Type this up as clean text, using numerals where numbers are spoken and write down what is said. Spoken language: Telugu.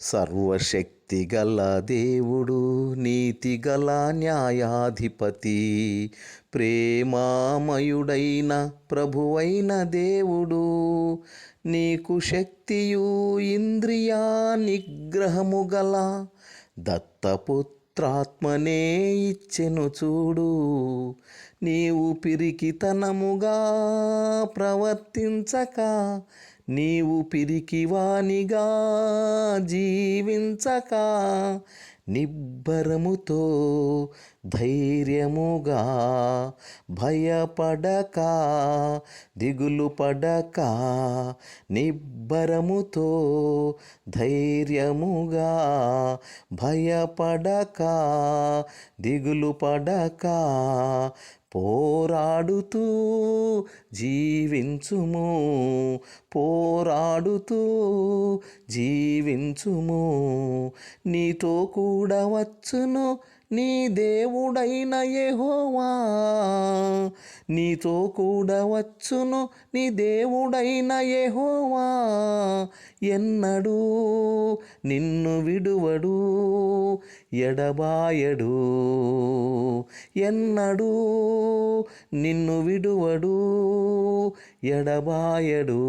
సర్వశక్తిగల దేవుడు, నీతిగల న్యాయాధిపతి, ప్రేమామయుడైన ప్రభువైన దేవుడు, నీకు శక్తియు ఇంద్రియా నిగ్రహము గల దత్తపుత్రాత్మనే ఇచ్చెను చూడు. నీవు పిరికితనముగా ప్రవర్తించక, నీవు పిరికివానిగా జీవించక, నిబ్బరముతో ధైర్యముగా భయపడక, దిగులు పడక, నిబ్బరముతో ధైర్యముగా భయపడక, దిగులు పడక, పోరాడుతూ జీవించుము, పోరాడుతూ జీవించుము. నీతో కూడా వచ్చును నీ దేవుడైన యెహోవా, నీతో కూడా వచ్చును నీ దేవుడైన యెహోవా. ఎన్నడూ నిన్ను విడువడు, ఎడబాయడు, ఎన్నడూ నిన్ను విడువడు, ఎడబాయడు.